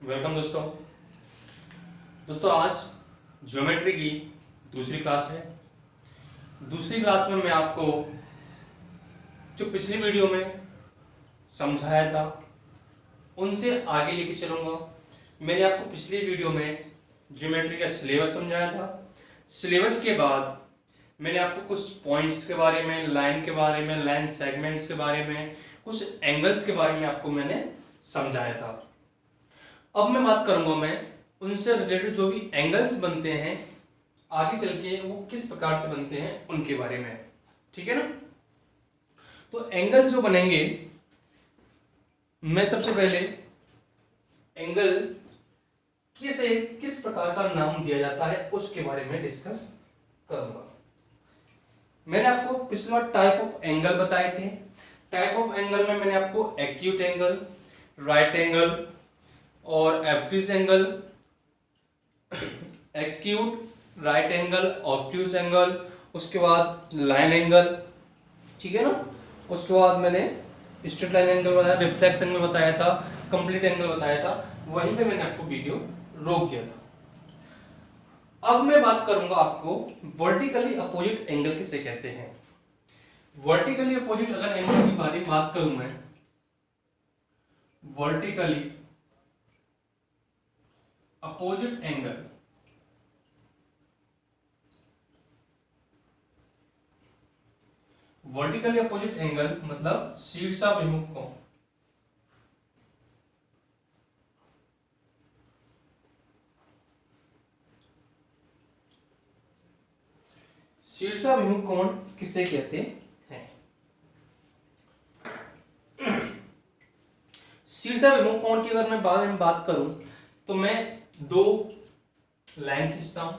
Welcome दोस्तों आज geometry की दूसरी क्लास है। दूसरी क्लास में मैं आपको जो पिछली वीडियो में समझाया था उनसे आगे लेके चलूँगा। मैंने आपको पिछली वीडियो में ज्योमेट्री का सिलेबस समझाया था। सिलेबस के बाद मैंने आपको कुछ पॉइंट्स के बारे में, लाइन के बारे में, लाइन सेगमेंट्स के बारे में, कुछ एंगल्स के बारे में आपको मैंने समझाया था। अब मैं बात करूंगा मैं उनसे रिलेटेड जो भी एंगल्स बनते हैं आगे चल के वो किस प्रकार से बनते हैं उनके बारे में, ठीक है ना। तो एंगल जो बनेंगे, मैं सबसे पहले एंगल किस प्रकार का नाम दिया जाता है उसके बारे में डिस्कस करूंगा। मैंने आपको पिछला टाइप ऑफ एंगल बताए थे। टाइप ऑफ एंगल में मैंने आपको एक्यूट एंगल, राइट एंगल और obtuse angle, acute, right angle, obtuse angle, उसके बाद लाइन एंगल, ठीक है ना। उसके बाद मैंने स्ट्रेट लाइन एंगल बताया, रिफ्लेक्स एंगल बताया था, कंप्लीट एंगल बताया था। वहीं पे मैंने आपको वीडियो रोक दिया था। अब मैं बात करूंगा आपको वर्टिकली अपोजिट एंगल किसे कहते हैं। वर्टिकली अपोजिट अगर एंगल की बात करूं मैं, vertically opposite angle, vertically opposite angle मतलब शीर्षाभिमुख कोण। शीर्षाभिमुख कोण किसे कहते हैं? शीर्षाभिमुख कोण की अगर मैं बात करूं तो मैं दो लाइन खींचता हूं।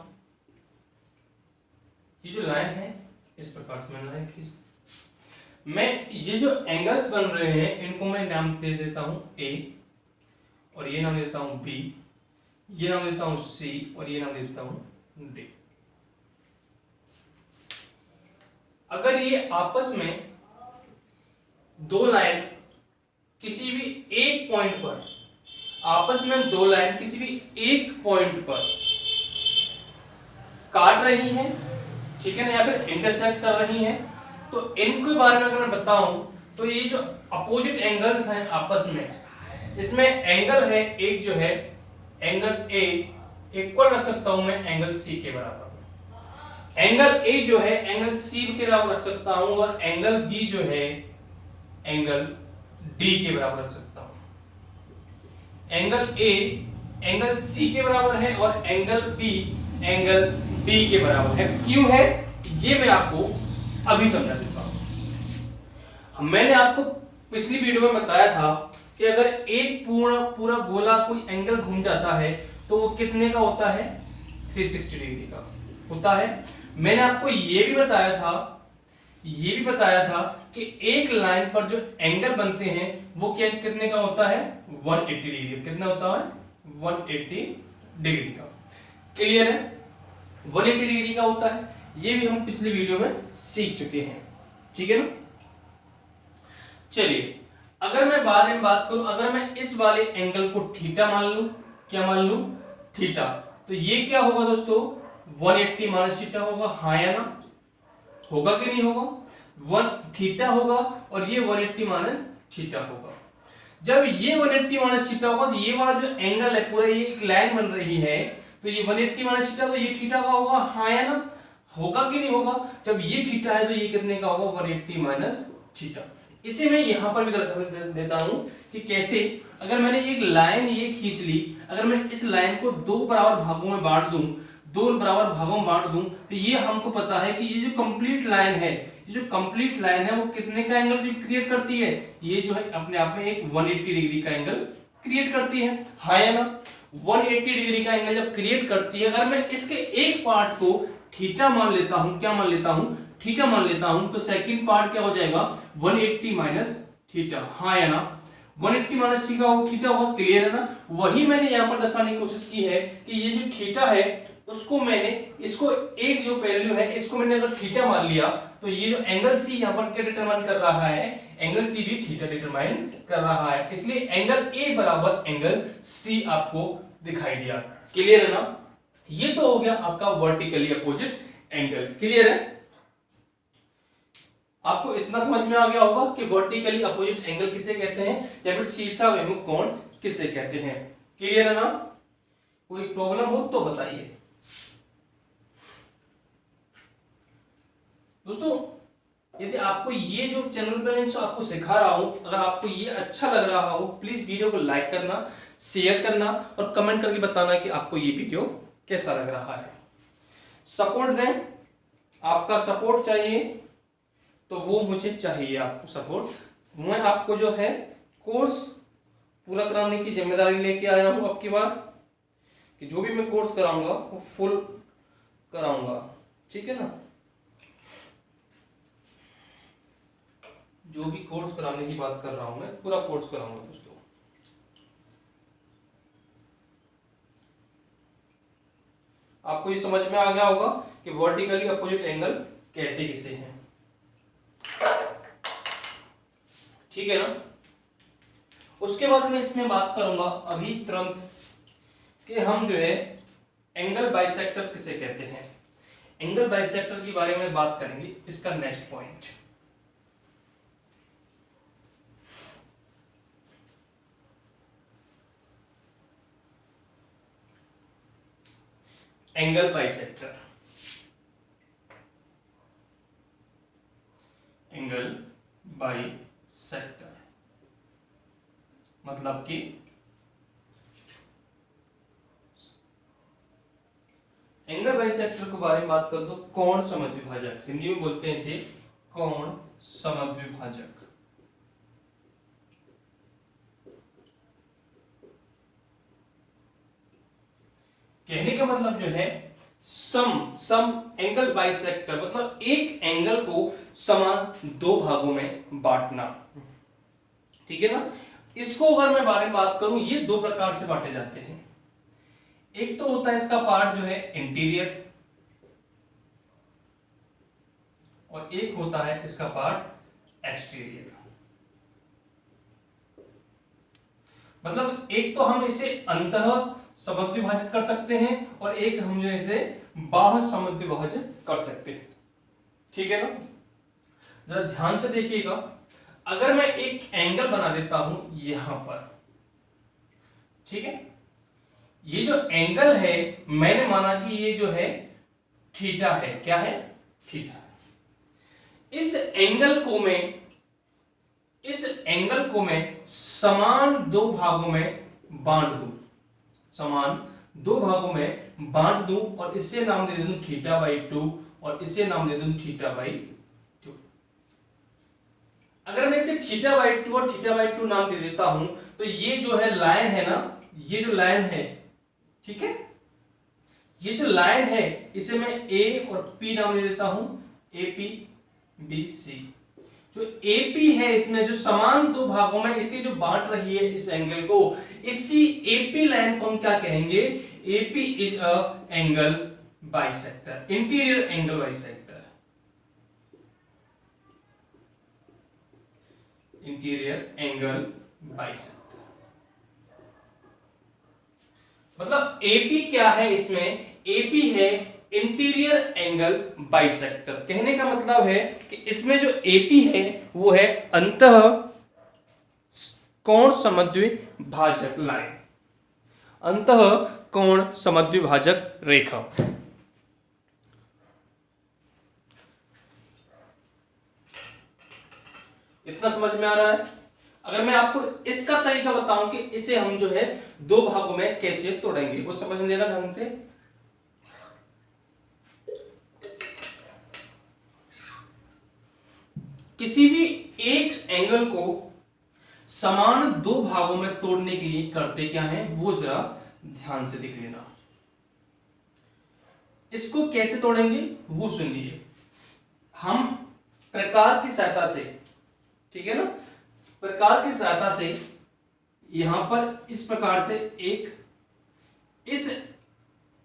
ये जो लाइन है इस प्रकार से मैं लाइन खींच, मैं ये जो एंगल्स बन रहे हैं इनको मैं नाम दे देता हूं ए, और ये नाम देता हूं बी, ये नाम देता हूं सी, और ये नाम देता हूं डी। अगर ये आपस में दो लाइन किसी भी एक पॉइंट पर, आपस में दो लाइन किसी भी एक पॉइंट पर काट रही हैं, ठीक है ना, या फिर इंटरसेक्ट कर रही हैं, तो इनके बारे में अगर मैं बताऊं तो ये जो अपोजिट एंगल्स हैं आपस में, इसमें एंगल है एक जो है एंगल ए इक्वल रख सकता हूं मैं एंगल सी के बराबर। एंगल ए जो है एंगल सी के बराबर रख सकता हूं, और एंगल बी जो है एंगल डी के बराबर रख सकता हूं। एंगल ए एंगल सी के बराबर है और एंगल बी एंगल डी के बराबर है। क्यों है ये मैं आपको अभी समझा देता हूं। मैंने आपको पिछली वीडियो में बताया था कि अगर एक पूरा गोला कोई एंगल घूम जाता है तो वो कितने का होता है? 360 डिग्री का होता है। मैंने आपको ये भी बताया था कि एक लाइन पर जो एंगल बनते हैं वो कितने का होता है? 180 डिग्री। कितना होता है? 180 डिग्री का। क्लियर है? 180 डिग्री का होता है। ये भी हम पिछली वीडियो में सीख चुके हैं, ठीक है ना। चलिए, अगर मैं बाद में बात करूं, अगर मैं इस वाले एंगल को थीटा मान लूं, क्या मान लूं? थीटा। तो ये क्या होगा दोस्तों? 180 माइनस थीटा होगा, हाँ या ना? होगा कि नहीं होगा? 1 थीटा होगा और ये 180 माइनस थीटा होगा। जब ये 180 माइनस थीटा होगा तो ये वाला जो एंगल है पूरा ये एक लाइन बन रही है, तो ये 180 माइनस थीटा, तो ये थीटा का होगा, हाँ या ना? होगा कि नहीं होगा? जब ये थीटा है तो ये कितने का होगा? 180 माइनस थीटा। इसे मैं यहां पर भी दर्शा देता हूं कि कैसे, अगर मैंने एक लाइन ये खींच ली, अगर मैं इस लाइन को दो बराबर भागों में बांट दूं, तो ये हमको पता है कि ये जो कंप्लीट लाइन है, वो कितने का एंगल क्रिएट करती है? ये जो है अपने आप में एक 180 डिग्री का एंगल क्रिएट करती है, हाँ या ना? 180 डिग्री का एंगल जब क्रिएट करती है, अगर मैं इसके एक पार्ट को थीटा मान लेता हूं, क्या मान लेता हूं? थीटा मान लेता हूं, तो सेकंड पार्ट क्या हो जाएगा? 180 माइनस थीटा, हाँ या ना? 180 माइनस थीटा होगा। क्लियर है ना? वही मैंने यहां पर दर्शाने की कोशिश की है कि ये जो थीटा है उसको मैंने इसको एक जो वैल्यू है इसको मैंने अगर थीटा मान लिया तो ये जो एंगल सी यहाँ पर क्या डिटरमाइन कर रहा है, एंगल सी भी थीटा डिटरमाइन कर रहा है, इसलिए एंगल ए बराबर एंगल सी आपको दिखाई दिया। क्लियर है ना? ये तो हो गया आपका वर्टिकली अपोजिट एंगल। क्लियर है? आपको इतना समझ में आ गया होगा कि वर्टिकली अपोजिट एंगल किसे कहते हैं या फिर शीर्षाभिमुख कोण किसे कहते हैं। क्लियर है ना? कोई प्रॉब्लम हो तो बताइए दोस्तों। यदि आपको ये जो चैनल पे मैं आपको सिखा रहा हूं, अगर आपको ये अच्छा लग रहा हो, प्लीज वीडियो को लाइक करना, शेयर करना और कमेंट करके बताना कि आपको ये वीडियो कैसा लग रहा है। सपोर्ट दें, आपका सपोर्ट चाहिए तो वो मुझे चाहिए, आपको सपोर्ट। मैं आपको जो है कोर्स पूरा कराने की जिम्मेदारी लेके आया हूं अब की बार, कि जो भी मैं कोर्स कराऊंगा वो फुल कराऊंगा। ठीक है ना? जो भी कोर्स कराने की बात कर रहा हूं मैं पूरा कोर्स कराऊंगा दोस्तों। आपको ये समझ में आ गया होगा कि वर्टिकली अपोजिट एंगल कहते किसे हैं। ठीक है ना? उसके बाद मैं इसमें बात करूंगा अभी तुरंत कि हम जो है एंगल बाइसेक्टर किसे कहते हैं। एंगल बाइसेक्टर के बारे में बात करेंगे, इसका next point. Angle bisector, angle bisector मतलब कि एंगल बाइसेक्टर के बारे में बात कर दो, कोण समद्विभाजक, हिंदी में बोलते हैं इसे कोण समद्विभाजक। कहने का मतलब जो है सम एंगल बाइसेक्टर मतलब एक एंगल को समान दो भागों में बांटना। ठीक है ना? इसको अगर मैं बारे में बात करूं, ये दो प्रकार से बांटे जाते हैं। एक तो होता है इसका पार्ट जो है इंटीरियर और एक होता है इसका पार्ट एक्सटीरियर। मतलब एक तो हम इसे अंतः समद्विभाजित कर सकते हैं और एक हम जो इसे बाह्य समद्विभाजित कर सकते हैं। ठीक है ना? जरा ध्यान से देखिएगा, अगर मैं एक एंगल बना देता हूं यहां पर, ठीक है, ये जो एंगल है मैंने माना कि ये जो है थीटा है। क्या है? थीटा। इस एंगल को मैं समान दो भागों में बांट दूं, समान दो भागों में बांट दूं और इसे नाम दे दूं θ/2 और इसे नाम दे दूं θ/2। अगर मैं इसे θ/2 और θ/2 नाम दे देता हूं तो ये जो है लाइन है ना, ये जो लाइन है, ठीक है, ये जो लाइन है इसे मैं A और P नाम दे देता हूं, APBC। जो AP है इसमें जो समान दो भागों में इसे जो बांट रही है इस एंगल को, इसी AP लाइन को हम क्या कहेंगे? AP is a angle bisector, interior angle bisector, interior angle bisector. मतलब AP क्या है इसमें? AP है इंटीरियर एंगल बाइसेक्टर। कहने का मतलब है कि इसमें जो AP है वो है अंतः कोण समद्विभाजक लाइन, अंतः कोण समद्विभाजक रेखा। इतना समझ में आ रहा है? अगर मैं आपको इसका तरीका बताऊं कि इसे हम जो है दो भागों में कैसे तोड़ेंगे, वो समझ लेना ढंग से। किसी भी एक एंगल को समान दो भागों में तोड़ने के लिए करते क्या है वो जरा ध्यान से देख लेना। इसको कैसे तोड़ेंगे वो सुनिए। हम प्रकार की सहायता से, ठीक है ना, प्रकार की सहायता से यहां पर इस प्रकार से एक इस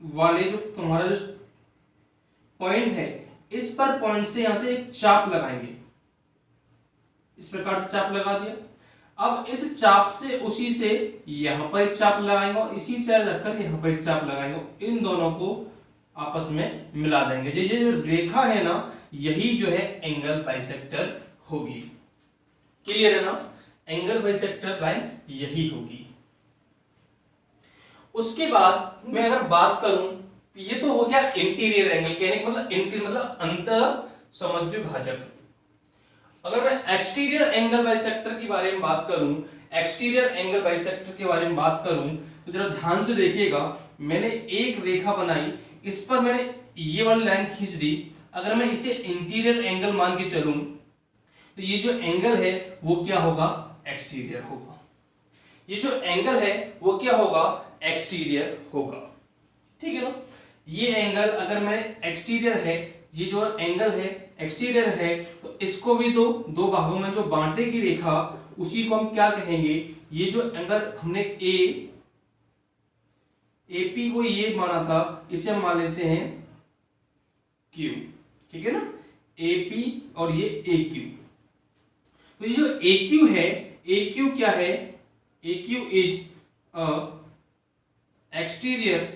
वाले जो तुम्हारा जो पॉइंट है, इस पर पॉइंट से यहां से एक चाप लगाएंगे, इस प्रकार से चाप लगा दिया। अब इस चाप से उसी से यहां पर एक चाप लगाएंगे और इसी से रखकर यहां पर एक चाप लगाएंगे, इन दोनों को आपस में मिला देंगे। ये जो रेखा है ना, यही जो है एंगल बाइसेक्टर होगी। क्लियर है ना? एंगल बाइसेक्टर लाइन यही होगी। उसके बाद मैं अगर बात करूं, ये तो हो गया इंटीरियर एंगल, कहने का मतलब इंटीरियर मतलब अंतर समद्विभाजक। अगर मैं एक्सटीरियर एंगल बाइसेक्टर के बारे में बात करूं, एक्सटीरियर एंगल बाइसेक्टर के बारे में बात करूं, तो जरा ध्यान से देखिएगा। मैंने एक रेखा बनाई, इस पर मैंने ये वाली लाइन खींच दी। अगर मैं इसे इंटीरियर एंगल मान के चलूं, तो ये जो एंगल है वो क्या होगा? एक्सटीरियर होगा। ये जो एंगल है वो क्या होगा? एक्सटीरियर होगा। ठीक है ना? ये एंगल अगर मैं एक्सटीरियर है, ये जो एंगल है एक्सटीरियर है, तो इसको भी दो भागों में जो बांटेगी रेखा, उसी को हम क्या कहेंगे? ये जो एंगल हमने एपी को ये माना था, इसे हम मान लेते हैं क्यू। ठीक है ना? एपी और ये ए क्यू। तो ये जो ए क्यू है, ए क्यू क्या है? A Q is exterior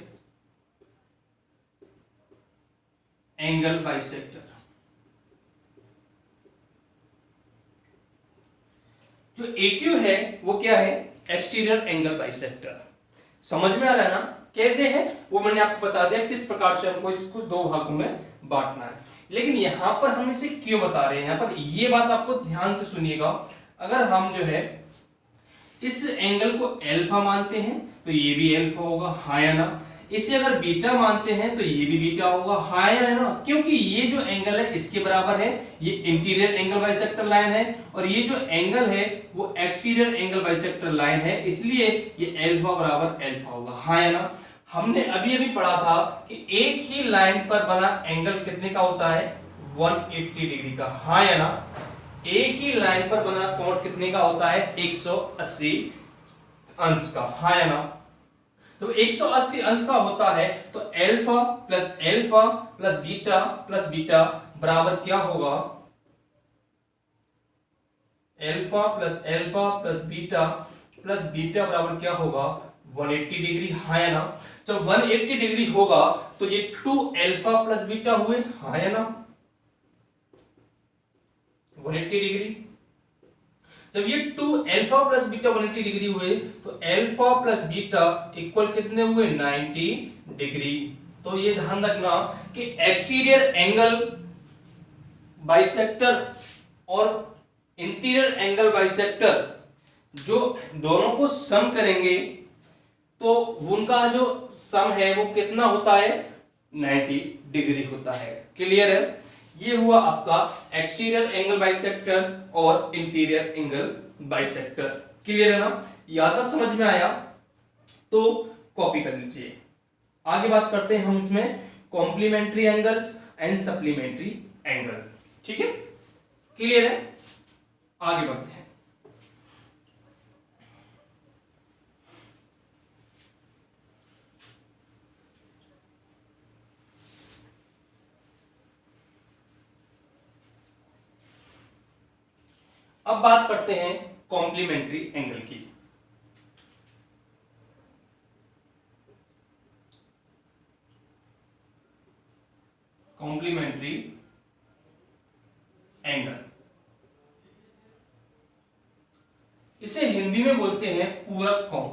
angle bisector. जो AQ है वो क्या है? Exterior angle bisector. समझ में आ रहा है ना कैसे है? वो मैंने आपको बता दिया किस प्रकार से हमको इसको दो भागों में बांटना है। लेकिन यहां पर हम इसे क्यों बता रहे हैं, यहां पर ये बात आपको ध्यान से सुनिएगा। अगर हम जो है इस एंगल को अल्फा मानते हैं तो ये भी अल्फा होगा, हाँ या ना? इसे अगर बीटा मानते हैं तो ये भी बीटा होगा, हाँ या ना? क्योंकि ये जो एंगल है इसके बराबर है, ये इंटीरियर एंगल बाइसेक्टर लाइन है, और ये जो एंगल है वो एक्सटीरियर एंगल बाइसेक्टर लाइन है, इसलिए ये अल्फा बराबर अल्फा होगा, हाँ या ना? हमने अभी अभी पढ़ा था कि एक ही लाइन पर बना एंगल कितने का होता है? 180 डिग्री का, हाँ या ना? एक ही लाइन पर बना कोण कितने का होता है? 180 अंश का, हाँ या ना? तो 180 अंश का होता है, तो अल्फा प्लस बीटा बराबर क्या होगा? अल्फा प्लस बीटा बराबर क्या होगा? 180 डिग्री, हाँ या ना? जब 180 डिग्री होगा तो ये 2 अल्फा प्लस बीटा हुए, हाँ या ना? 180 डिग्री। जब ये 2 अल्फा प्लस बीटा 180 डिग्री हुए तो अल्फा प्लस बीटा इक्वल कितने हुए? 90 डिग्री। तो ये ध्यान रखना कि एक्सटीरियर एंगल बाइसेक्टर और इंटीरियर एंगल बाइसेक्टर जो दोनों को सम करेंगे तो उनका जो सम है वो कितना होता है? 90 डिग्री होता है। क्लियर है? ये हुआ आपका एक्सटीरियर एंगल बाइसेक्टर और इंटीरियर एंगल बाइसेक्टर। क्लियर है ना? यहां तक समझ में आया तो कॉपी कर लीजिए। आगे बात करते हैं हम इसमें complementary angles and supplementary angle. ठीक है? क्लियर है? आगे बढ़ते हैं। अब बात करते हैं कॉम्प्लीमेंट्री एंगल की। कॉम्प्लीमेंट्री एंगल, इसे हिंदी में बोलते हैं पूरक कोण।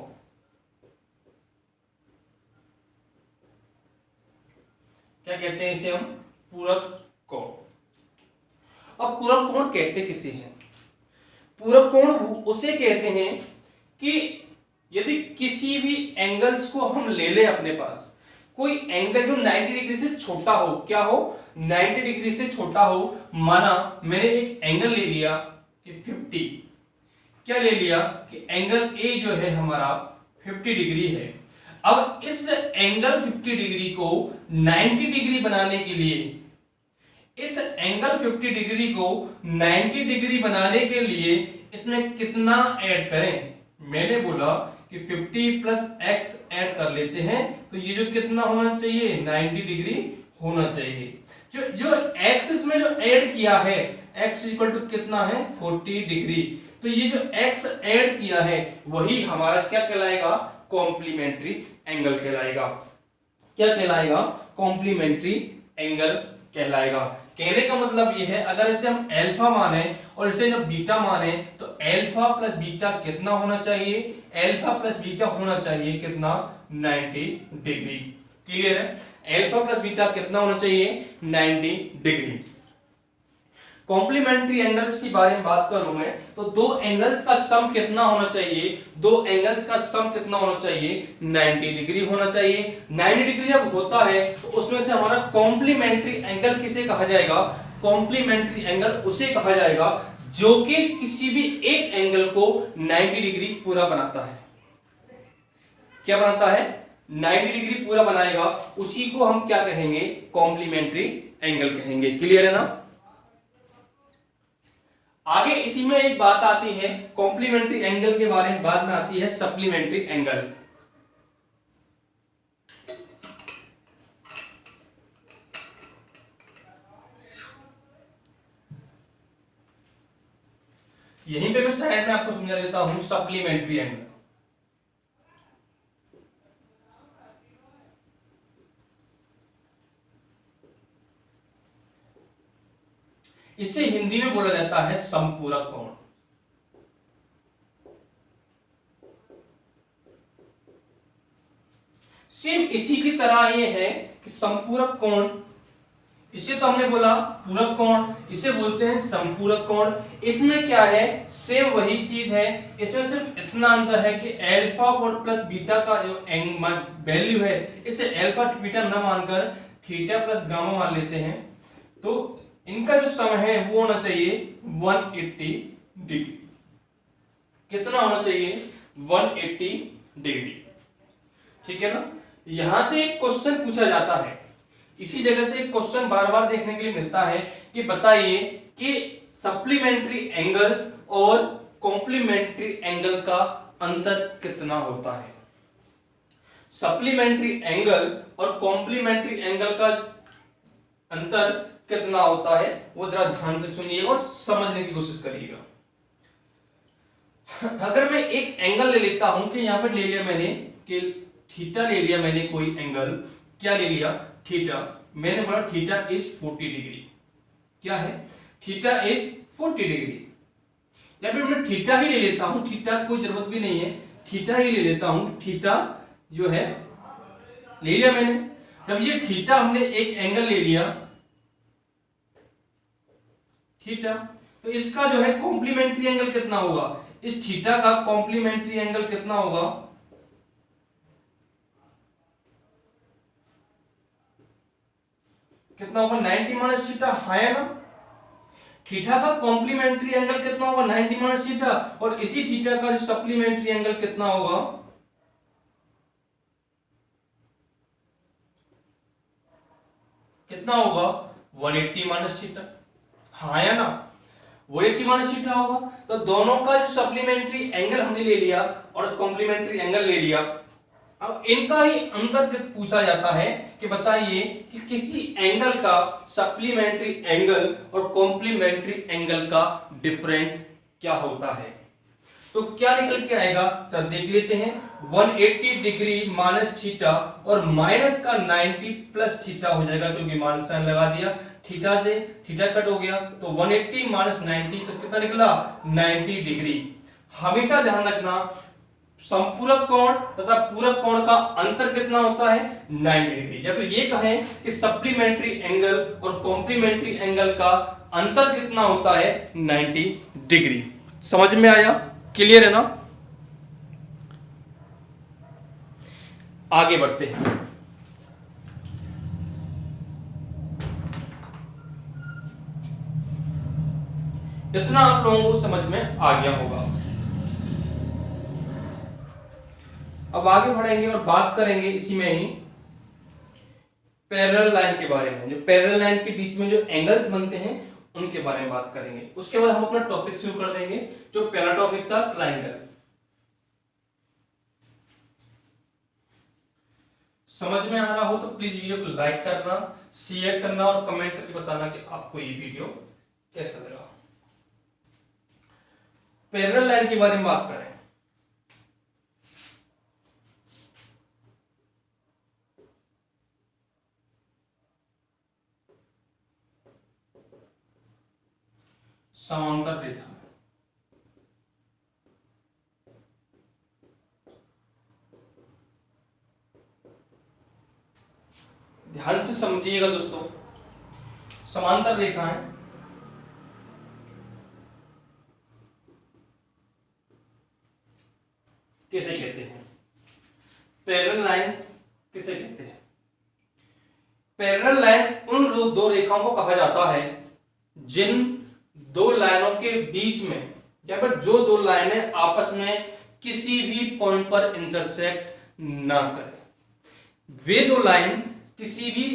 क्या कहते हैं इसे हम? पूरक कोण। अब पूरक कोण कहते किसे हैं? पूरक कोण उसे कहते हैं कि यदि किसी भी एंगल्स को हम ले लें अपने पास, कोई एंगल जो 90 डिग्री से छोटा हो, क्या हो? 90 डिग्री से छोटा हो। माना मैंने एक एंगल ले लिया कि 50, क्या ले लिया कि एंगल ए जो है हमारा 50 डिग्री है। अब इस एंगल 50 डिग्री को 90 डिग्री बनाने के लिए, इस एंगल 50 डिग्री को 90 डिग्री बनाने के लिए इसमें कितना ऐड करें? मैंने बोला कि 50 प्लस एक्स ऐड कर लेते हैं तो ये जो कितना होना चाहिए 90 डिग्री होना चाहिए। जो एक्स इसमें जो ऐड किया है x इक्वल टू कितना है 40 डिग्री, तो ये जो x ऐड किया है वही हमारा क्या कहलाएगा कॉम्प्लीमेंट्री एंगल कहलाएगा। क्या कहलाएगा कॉम्प्लीमेंट्री एंगल कहलाएगा। कहने का मतलब ये है अगर इसे हम अल्फा माने और इसे जब बीटा माने तो अल्फा प्लस बीटा कितना होना चाहिए, अल्फा प्लस बीटा होना चाहिए कितना 90 डिग्री। क्लियर है, अल्फा प्लस बीटा कितना होना चाहिए 90 डिग्री। कॉम्प्लीमेंट्री एंगल्स की बारे में बात करूं मैं तो दो एंगल्स का सम कितना होना चाहिए, दो एंगल्स का सम कितना होना चाहिए 90 डिग्री होना चाहिए। 90 डिग्री जब होता है तो उसमें से हमारा कॉम्प्लीमेंट्री एंगल किसे कहा जाएगा, कॉम्प्लीमेंट्री एंगल उसे कहा जाएगा जो कि किसी भी एक एंगल को 90 डिग्री पूरा बनाता है। क्या बनाता है 90 डिग्री पूरा बनाएगा, उसी को हम क्या कहेंगे कॉम्प्लीमेंट्री एंगल कहेंगे। क्लियर है ना। आगे इसी में एक बात आती है कॉम्प्लीमेंट्री एंगल के बारे में, बाद में आती है सप्लीमेंट्री एंगल। यहीं पे मैं साइड में आपको समझा देता हूं सप्लीमेंट्री एंगल। इसे हिंदी में बोला जाता है समपूरक कोण। सेम इसी की तरह ये है कि समपूरक कोण, इसे तो हमने बोला पूरक कोण, इसे बोलते हैं समपूरक कोण। इसमें क्या है सेम वही चीज है, इसमें सिर्फ इतना अंतर है कि अल्फा और प्लस बीटा का जो वैल्यू है इसे अल्फा बीटा न मानकर थीटा प्लस गामा मान लेते हैं। तो इनका जो सम है वो होना चाहिए 180 डिग्री। कितना होना चाहिए 180 डिग्री। ठीक है ना। यहां से एक क्वेश्चन पूछा जाता है, इसी जगह से एक क्वेश्चन बार बार देखने के लिए मिलता है कि बताइए कि सप्लीमेंट्री एंगल्स और कॉम्प्लीमेंट्री एंगल का अंतर कितना होता है। सप्लीमेंट्री एंगल और कॉम्प्लीमेंट्री एंगल का अंतर कितना होता है वो जरा ध्यान से सुनिएगा और समझने की कोशिश करिएगा। अगर मैं एक एंगल ले लेता हूं कि यहां पर ले लिया मैंने कि थीटा ले लिया मैंने, कोई एंगल क्या ले लिया थीटा, मैंने बोला थीटा इज 40 डिग्री। क्या है थीटा इज 40 डिग्री। या फिर मैं थीटा ही ले लेता हूं, थीटा कोई जरूरत भी नहीं है, थीटा ही ले लेता हूं। थीटा जो है ले लिया मैंने। जब ये थीटा हमने एक एंगल ले लिया थीटा, तो इसका जो है कॉम्प्लीमेंट्री एंगल कितना होगा, इस थीटा का कॉम्प्लीमेंट्री एंगल कितना होगा, कितना होगा 90 माइनस थीटा, है ना। थीटा का कॉम्प्लीमेंट्री एंगल कितना होगा 90 माइनस थीटा, और इसी थीटा का जो सप्लीमेंट्री एंगल कितना होगा कितना होगा 180 माइनस थीटा, हाँ या ना 180 माइनस थीटा होगा। तो दोनों का जो सप्लीमेंट्री एंगल हमने ले लिया और कॉम्प्लीमेंट्री एंगल ले लिया। अब इनका ही अंतर पूछा जाता है कि बताइए कि किसी एंगल का सप्लीमेंट्री एंगल और कॉम्प्लीमेंट्री एंगल का डिफरेंट क्या होता है। तो क्या निकल के आएगा जब देख लेते हैं। 180 डिग्री माइनस थीटा और माइनस का 90 प्लस थीटा हो जाएगा, क्योंकि माइनस साइन लगा दिया, थीटा से थीटा कट हो गया, तो 180 माइनस 90 तो कितना निकला 90 डिग्री। हमेशा ध्यान रखना समपूरक कोण तथा पूरक कोण का अंतर कितना होता है 90 डिग्री। या फिर ये कहें कि सप्लीमेंट्री एंगल और कॉम्प्लीमेंट्री एंगल का अंतर कितना होता है 90 डिग्री। समझ में आया, क्लियर है ना। आगे बढ़ते हैं। इतना आप लोगों को समझ में आ गया होगा। अब आगे बढ़ेंगे और बात करेंगे इसी में ही पैरेलल लाइन के बारे में। जो पैरेलल लाइन के बीच में जो एंगल्स बनते हैं उनके बारे में बात करेंगे। उसके बाद हम अपना टॉपिक शुरू कर देंगे, जो पहला टॉपिक था ट्रायंगल। समझ में आ रहा हो तो प्लीज वीडियो को लाइक करना, शेयर करना और कमेंट करके बताना कि आपको ये वीडियो कैसा लगा। पैरेलल लाइन के बारे में बात करें। समांतर रेखा, ध्यान से समझिएगा दोस्तों। समांतर रेखाएं किसे कहते हैं, पैरेलल लाइंस किसे कहते हैं? पैरेलल लाइन उन दो रेखाओं को कहा जाता है जिन दो लाइनों के बीच में, या फिर जो दो लाइनें आपस में किसी भी पॉइंट पर इंटरसेक्ट ना करें। वे दो लाइन किसी भी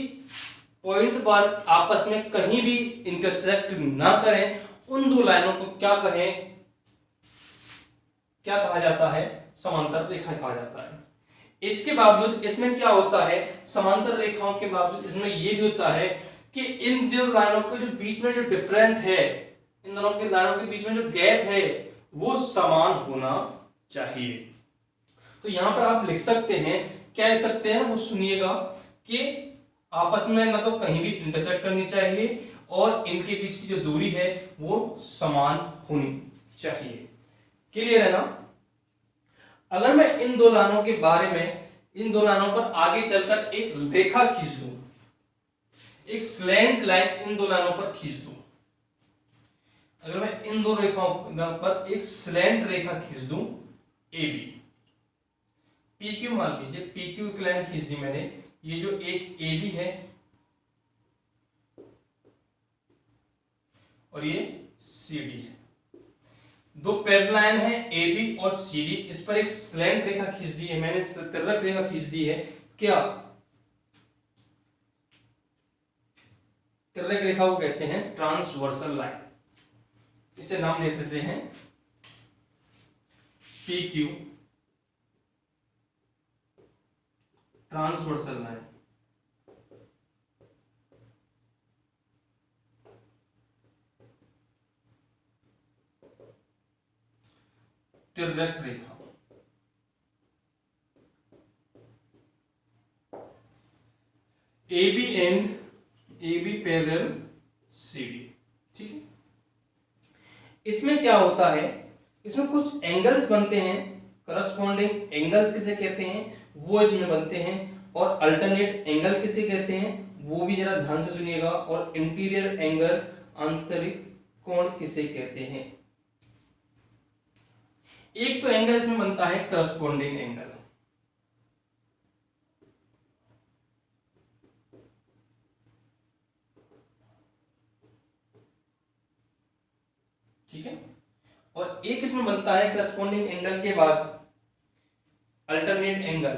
पॉइंट पर आपस में कहीं भी इंटरसेक्ट ना करें, उन दो लाइनों को क्या कहा जाता है? समांतर रेखा कहा जाता है। इसके बावजूद इसमें क्या होता है, समांतर रेखाओं के बावजूद इसमें यह भी होता है कि इन दो लाइनों के जो बीच में जो डिफरेंट है, इन दोनों के लाइनों के बीच में जो गैप है वो समान होना चाहिए। तो यहां पर आप लिख सकते हैं, क्या लिख सकते हैं वो सुनिएगा, कि आपस में ना तो कहीं भी इंटरसेक्ट करनी चाहिए और इनके बीच की जो दूरी है वो समान होनी चाहिए। क्लियर है ना? अगर मैं इन दो लाइनों के बारे में, इन दो लाइनों पर आगे चलकर एक रेखा खींच दूं, एक स्लैंट लाइन इन दो लाइनों पर खींच दूं, अगर मैं इन दो रेखाओं पर एक स्लैंट रेखा खींच दूं ए बी, पी क्यू मान लीजिए, पी क्यू की लाइन खींच दी मैंने, ये जो एक ए बी है और ये सी डी है, दो पैरेलल लाइन है ए बी और सी डी, इस पर एक स्लैंट रेखा खींच दी है मैंने, तिर्यक रेखा खींच दी है। क्या तिर्यक रेखा को कहते हैं ट्रांसवर्सल लाइन, इसे नाम दे देते हैं पी क्यू, ट्रांसवर्सल लाइन। तिर्यक रेखा, A B and A B parallel C D. ठीक है, इसमें क्या होता है, इसमें कुछ एंगल्स बनते हैं, करस्पॉन्डिंग एंगल्स किसे कहते हैं वो इसमें बनते हैं, और अल्टरनेट एंगल किसे कहते हैं वो भी जरा ध्यान से सुनिएगा, और इंटीरियर एंगल, आंतरिक कोण किसे कहते हैं। एक तो एंगल इसमें बनता है करस्पॉन्डिंग एंगल, ठीक है, और एक इसमें बनता है करस्पॉन्डिंग एंगल के बाद अल्टरनेट एंगल,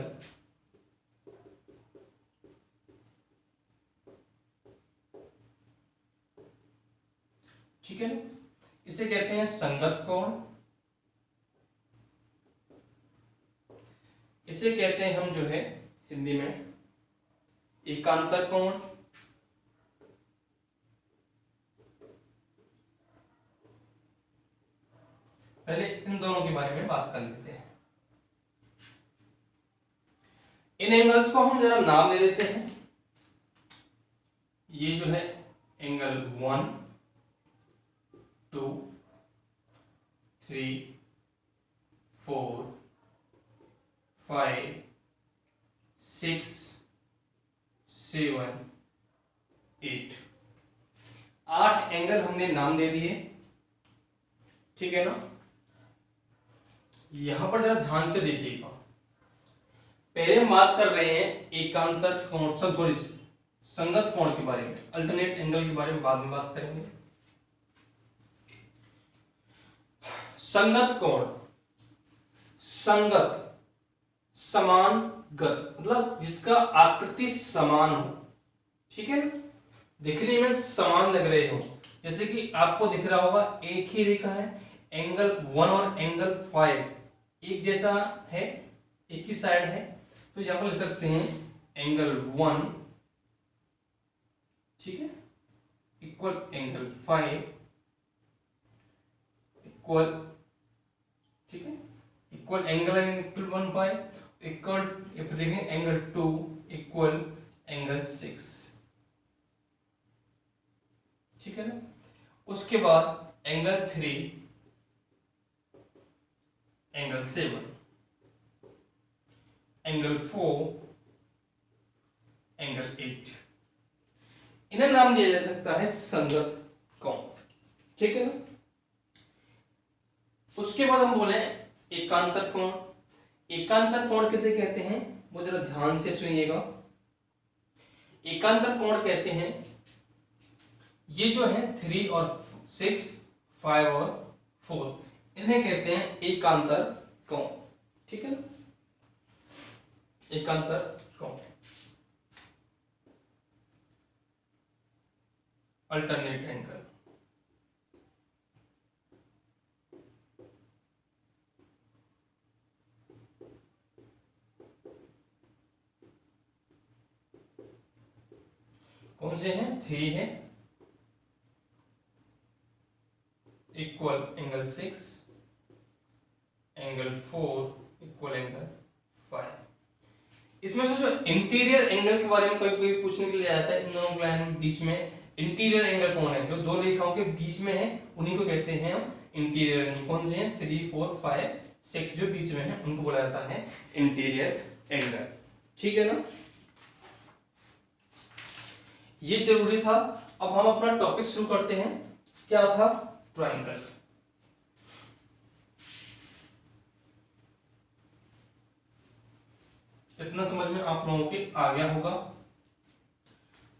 ठीक है, इसे कहते हैं संगत कोण, इसे कहते हैं हम जो है हिंदी में एकांतर कोण, पहले इन दोनों के बारे में बात कर लेते हैं। इन एंगल्स को हम जरा नाम दे देते हैं। ये जो है एंगल 1, 2, 3, 4, 5, 6, 7, 8, 8 एंगल हमने नाम दे दिए। ठीक है ना? यहां पर जरा ध्यान से देखिएगा, पहले हम बात कर रहे हैं एकांतर कोण, सॉरी संगत कोण के बारे में, अल्टरनेट एंगल के बारे में बाद में बात करेंगे। संगत कोण, संगत समानगत मतलब जिसका आकृति समान हो, ठीक है ना, दिखने में समान लग रहे हो, जैसे कि आपको दिख रहा होगा एक ही रेखा है, एंगल 1 और एंगल 5 एक जैसा है, एक ही साइड है, तो यहां पर लिख सकते हैं एंगल 1, ठीक है, इक्वल एंगल 5 इक्वल, ठीक है, इक्वल एंगल इक्वल 1 5 इक्वल, देखेंगे एंगल 2 इक्वल एंगल 6, ठीक है ना। उसके बाद एंगल 3 एंगल 7, एंगल 4 एंगल 8, इन्हें नाम दिया जा सकता है संगत कोण, ठीक है ना। उसके बाद हम बोले एकांतर कोण। एकांतर कोण किसे कहते हैं, वो जरा ध्यान से सुनिएगा। एकांतर कोण कहते हैं ये जो है 3 और 6, 5 और 4, इन्हें कहते हैं एकांतर कोण, ठीक है ना, एकांतर कोण, अल्टरनेट एंगल। कौन से हैं, 3 है equal angle 6, angle 4 equal angle 5। इसमें से जो इंटीरियर एंगल के बारे में कभी कोई पूछने के लिए आता है, इन दोनों लाइन बीच में इंटीरियर एंगल कौन है, जो दो रेखाओं के बीच में है उन्हीं को कहते हैं हम इंटीरियर एंगल। कौन से हैं, 3 4 5 6 जो बीच में है उनको बोला जाता है इंटीरियर एंगल, ठीक है ना। ये जरूरी था। अब हम अपना टॉपिक शुरू करते हैं। क्या था, ट्रायंगल। इतना समझ में आप लोगों के आ गया होगा,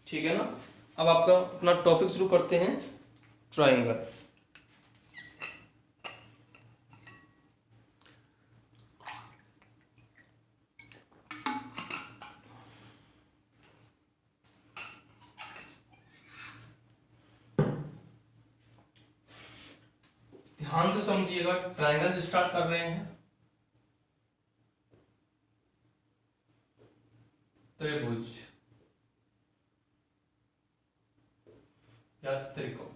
ठीक है ना। अब आपका अपना टॉपिक शुरू करते हैं, ट्रायंगल। ध्यान से समझिएगा, ट्रायंगल से स्टार्ट कर रहे हैं। त्रिभुज या त्रिकोण।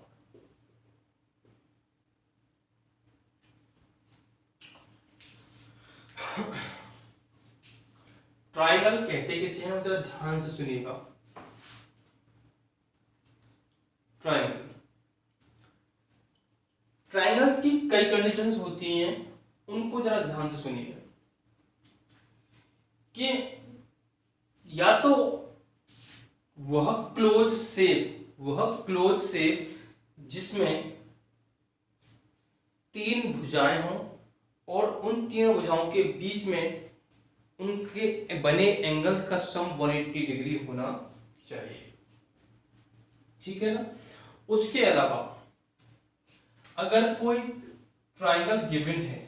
ट्रायंगल कहते किसे हैं, तो ध्यान से सुनिएगा। ट्रायंगल, ट्रायंगल्स की कई कंडीशंस होती हैं, उनको जरा ध्यान से सुनिए कि या तो वह क्लोज शेप जिसमें 3 भुजाएं हों और उन 3 भुजाओं के बीच में उनके बने एंगल्स का सम 180 डिग्री होना चाहिए, ठीक है ना। उसके अलावा अगर कोई ट्रायंगल गिवन है,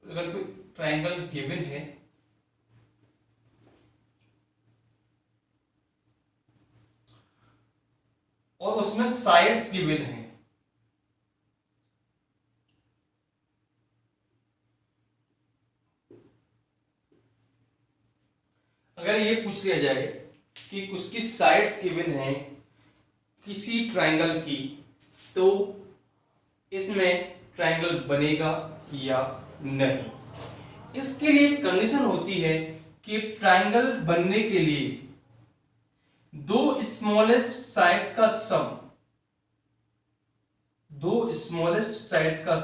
अगर कोई ट्रायंगल गिवन है और उसमें साइड्स गिवन है, अगर ये पूछ लिया जाए कि उसकी साइड्स गिवन है किसी ट्रायंगल की, तो इसमें ट्रायंगल बनेगा या नहीं। इसके लिए कंडीशन होती है कि ट्रायंगल बनने के लिए 2 स्मॉलेस्ट साइड्स का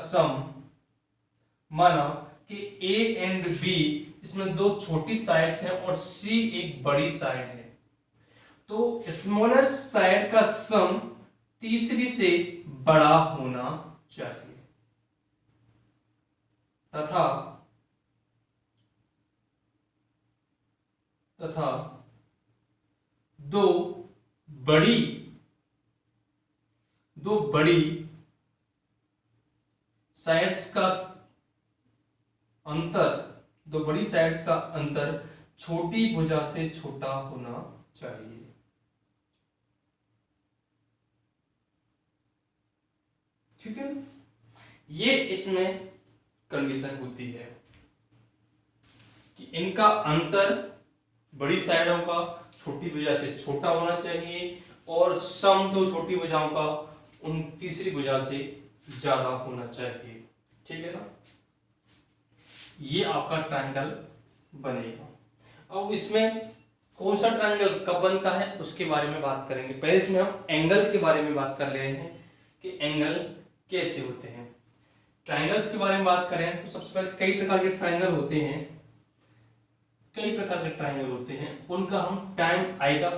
सम, माना कि A एंड B, इसमें 2 छोटी साइड्स हैं और C एक बड़ी साइड है, तो स्मॉलेस्ट साइड का सम तीसरी से बड़ा होना चाहिए तथा दो बड़ी साइड्स का अंतर छोटी भुजा से छोटा होना चाहिए, ठीक है। ये इसमें कंडीशन होती है। कि इनका अंतर बड़ी साइडों का छोटी भुजा से छोटा होना चाहिए और सम दो छोटी भुजाओं का उन तीसरी भुजा से ज्यादा होना चाहिए। ठीक है ना, ये आपका ट्रायंगल बनेगा। अब इसमें कौन सा ट्रायंगल कब बनता है उसके बारे में बात करेंगे। पहले इसमें हम एंगल के बारे में बात कर रहे हैं कि एंगल कैसे होते हैं। ट्रायंगल्स के बारे में बात करें तो सबसे पहले कई प्रकार के ट्रायंगल होते हैं, कई प्रकार के ट्रायंगल होते हैं, उनका हम टाइम आएगा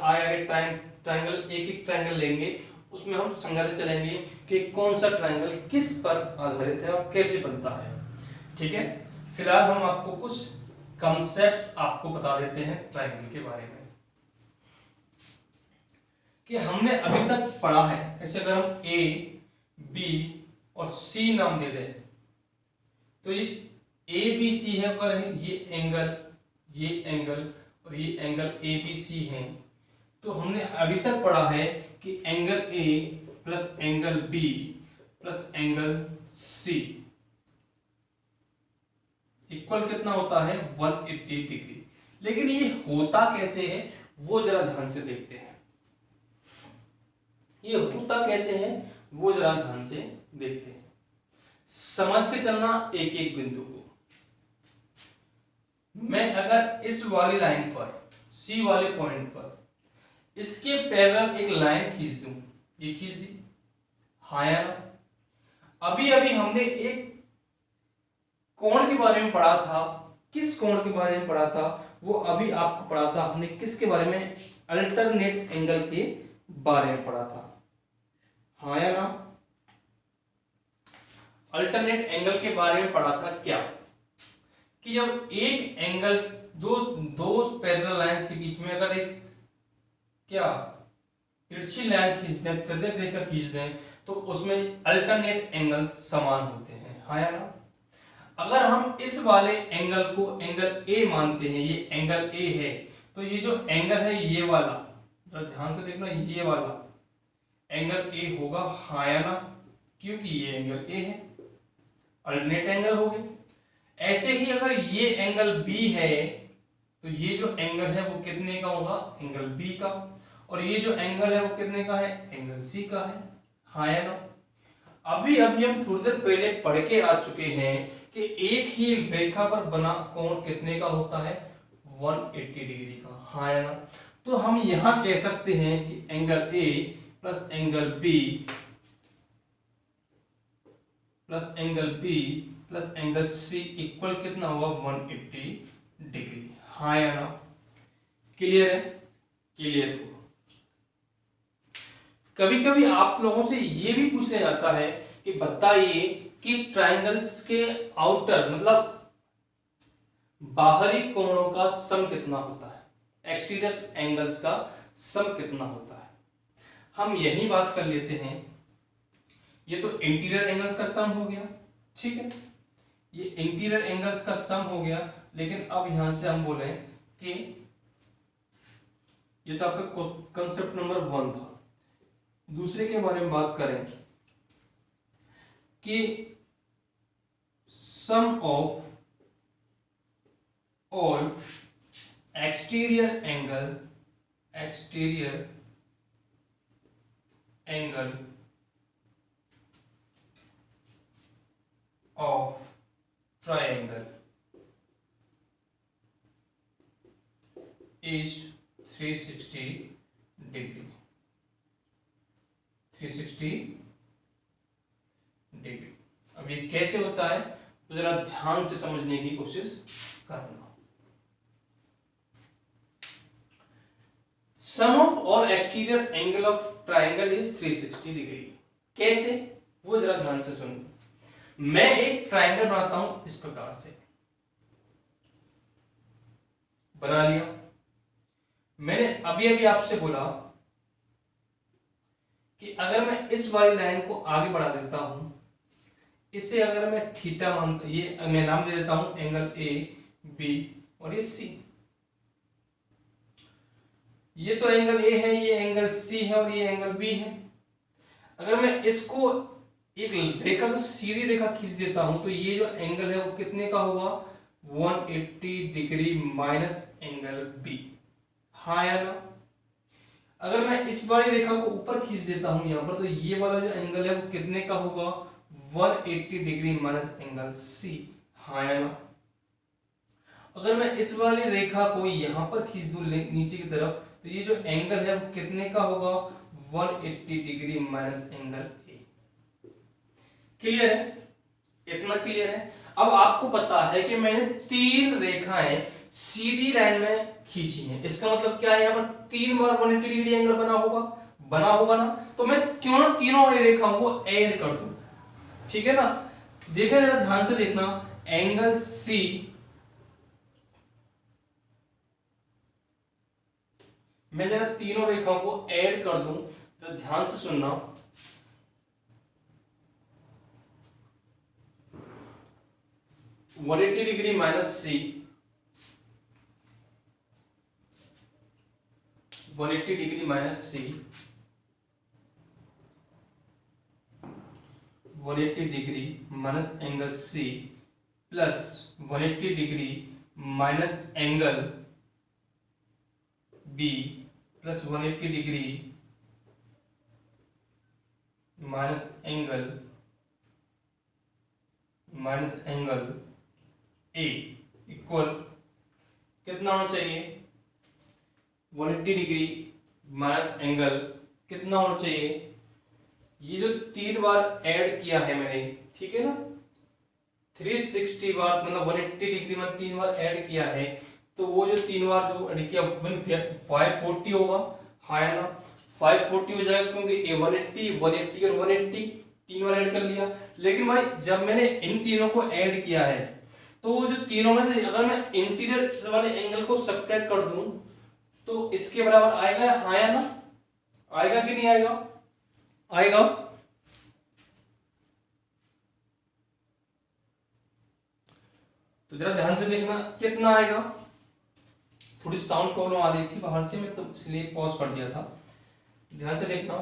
ट्रायंगल एक एक ट्रायंगल लेंगे, उसमें हम समझाते चलेंगे कि कौन सा ट्रायंगल किस पर आधारित है और कैसे बनता है। ठीक है, फिलहाल हम आपको कुछ कॉन्सेप्ट्स आपको बता देते हैं ट्रायंगल के बारे में कि हमने अभी तक पढ़ा है। ऐसे अगर हम ए बी और सी नाम दे दें तो ये ए बी सी है, अगर ये एंगल और ये एंगल ए बी सी है, तो हमने अभी तक पढ़ा है कि angle A plus angle B plus angle C equal कितना होता है 180 डिग्री। लेकिन ये होता कैसे है वो जरा ध्यान से देखते हैं, ये होता कैसे है वो जरा ध्यान से देखते हैं। समझ के चलना एक एक बिंदु को। मैं अगर इस वाली लाइन पर सी वाले पॉइंट पर इसके पैरेलल एक लाइन खींच दूं, ये खींच दी, हाँ या ना। अभी अभी हमने एक कोण के बारे में पढ़ा था, किस कोण के बारे में पढ़ा था वो अभी आपको पढ़ा था हमने, किसके बारे में, अल्टरनेट एंगल के बारे में पढ़ा था, हाँ या ना। अल्टरनेट एंगल के बारे में पढ़ा था क्या कि जब एक एंगल दो पैरेलल लाइंस के बीच में अगर एक क्या तिरछी लाइन खींच दें, त्रिज्यक रेखा खींच दें, तो उसमें अल्टरनेट एंगल समान होते हैं, हाँ या ना। अगर हम इस वाले एंगल को एंगल ए मानते हैं, ये एंगल ए है, तो ये जो एंगल है ये वाला, जरा ध्यान से देखना, ये वाला एंगल ए होगा, हाँ या ना, क्योंकि ये एंगल ए है, अल्टरनेट एंगल हो गए। ऐसे ही अगर ये एंगल बी है तो ये जो एंगल है वो कितने का होगा, एंगल बी का, और ये जो एंगल है वो कितने का है, एंगल सी का है, हाँ या ना। अभी अभी हम थोड़ी देर पहले पढ़ के आ चुके हैं कि एक ही रेखा पर बना कोण कितने का होता है, 180 डिग्री का, हाँ या ना। तो हम यहां कह सकते हैं कि angle A plus angle B plus angle B plus angle C equal कितना होगा, 180 डिग्री, हाँ या ना। क्लियर है, क्लियर हो। कभी कभी आप लोगों से ये भी पूछा जाता है कि बताइए कि ट्रायंगल्स के आउटर मतलब बाहरी कोणों का सम कितना होता है, एक्सटीरियर एंगल्स का सम कितना होता है। हम यही बात कर लेते हैं, ये तो इंटीरियर एंगल्स का सम हो गया, ठीक है, ये इंटीरियर एंगल्स का सम हो गया। लेकिन अब यहां से हम बोले कि ये तो आपका कंसेप्ट नंबर 1 था। दूसरे के बारे में बात करें कि sum of all exterior angle of triangle is 360 degree, 360 degree. अब ये कैसे होता है तो जरा ध्यान से समझने की कोशिश करना। Sum of all exterior angle of triangle is 360 degree. कैसे वो जरा ध्यान से सुनो। मैं एक ट्रायंगल बनाता हूं इस प्रकार से, बना लिया। मैंने अभी अभी आपसे बोला कि अगर मैं इस वाली लाइन को आगे बढ़ा देता हूं, इसे अगर मैं थीटा मानता, ये मैं नाम दे देता हूं एंगल ए बी और ये सी। ये तो एंगल ए है, ये एंगल सी है और ये एंगल बी है। अगर मैं इसको एक रेखा को सीधी रेखा खींच देता हूं तो ये जो एंगल है वो कितने का होगा, 180 डिग्री माइनस एंगल बी। हाँ या ना? अगर मैं इस वाली रेखा को ऊपर खींच देता हूं यहां पर, तो ये वाला जो एंगल है वो कितने का होगा? 180 डिग्री माइनस एंगल सी। हाँ या ना? अगर मैं इस वाली रेखा को यहां पर खींच दूं नीचे की तरफ, तो ये जो एंगल है वो कितने का होगा? 180 डिग्री माइनस एंगल ए। क्लियर है? इतना क्लियर है? अब आपको पता है कि मैंने 3 रेखाएं सीधी लाइन में खींची हैं, इसका मतलब क्या है? यहाँ पर 3 बार 180 डिग्री एंगल बना होगा ना? तो मैं क्यों ना तीनों रेखाओं को ऐड कर दूं, ठीक है ना? देखिए जरा ध्यान से देखना, एंगल सी मैं जरा तीनों रेखाओं को ऐड कर दूं, तो ध्यान से सुनना। One 180 degree minus C, 180 degree minus C, 180 degree minus angle C plus 180 degree minus angle B plus 180 degree minus angle A equal कितना होना चाहिए? 180 डिग्री माइनस एंगल कितना होना चाहिए? ये जो 3 बार ऐड किया है मैंने, ठीक है ना, 360 बार, मतलब 180 डिग्री में 3 बार ऐड किया है, तो वो जो 3 बार जो ऐड किया 540 होगा। हाँ है ना? 540 हो जाएगा, क्योंकि 180 180 और 180 3 बार ऐड कर लिया। लेकिन भाई जब मैंने इन तीनों को ऐड किया है, तो वो जो तीनों में से अगर मैं इंटीरियर वाले एंगल को सब्ट्रैक्ट कर दूं, तो इसके बराबर आएगा। हाँ या ना? आएगा कि नहीं आएगा? आएगा। तो जरा ध्यान से देखना कितना आएगा। थोड़ी साउंड प्रॉब्लम आ रही थी बाहर से, मैं तो इसलिए पॉज कर दिया था। ध्यान से देखना,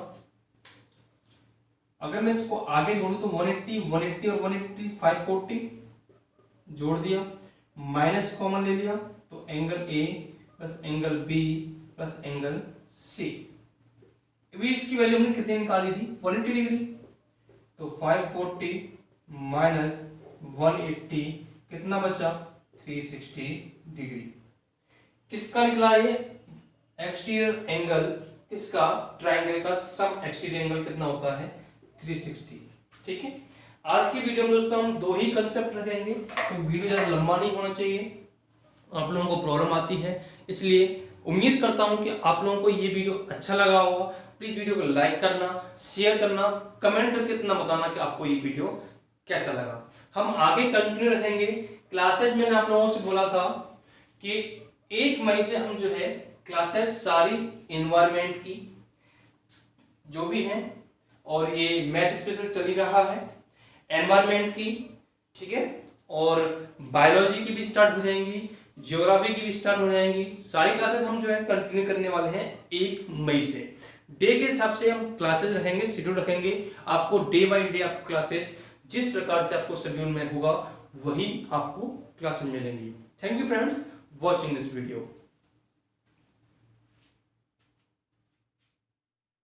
अगर मैं इसको आगे जोड़ू तो 180 180 और 180 540 जोड़ दिया, माइनस कॉमन ले लिया, तो angle A plus angle B plus angle C. अभी इसकी वैल्यू हमने कितनी निकाली थी? 180 डिग्री। तो 540 माइनस 180 कितना बचा? 360 डिग्री। किसका निकला ये? एक्सटीरियर एंगल किसका? ट्रायंगल का सम एक्सटीरियर एंगल कितना होता है? 360। ठीक है, आज की वीडियो में दोस्तों हम 2 ही कंसेप्ट रखेंगे, तो वीडियो ज्यादा लंबा नहीं होना चाहिए। आप लोगों को प्रॉब्लम आती है, इसलिए उम्मीद करता हूं कि आप लोगों को ये वीडियो अच्छा लगा होगा। प्लीज वीडियो को लाइक करना, शेयर करना, कमेंट करके इतना बताना कि आपको ये वीडियो कैसा लगा। हम आगे कंटिन्यू रखेंगे क्लासेज। मैंने आप लोगों से बोला था कि 1 मई से हम जो है क्लासेस सारी एनवायरमेंट की जो भी हैं, और ये मैथ स्पेशल चल ही रहा है, एनवायरमेंट की, ठीक है, और बायोलॉजी की भी स्टार्ट हो जाएंगी, ज्योग्राफी की भी स्टार्ट हो जाएंगी। सारी क्लासेस हम जो है कंटिन्यू करने वाले हैं 1 मई से। डे के हिसाब से हम क्लासेस रखेंगे, शेड्यूल रखेंगे। आपको डे बाय डे आपको क्लासेस जिस प्रकार से आपको शेड्यूल में होगा वही आपको क्लासेस मिलेंगी। Thank you friends watching this video.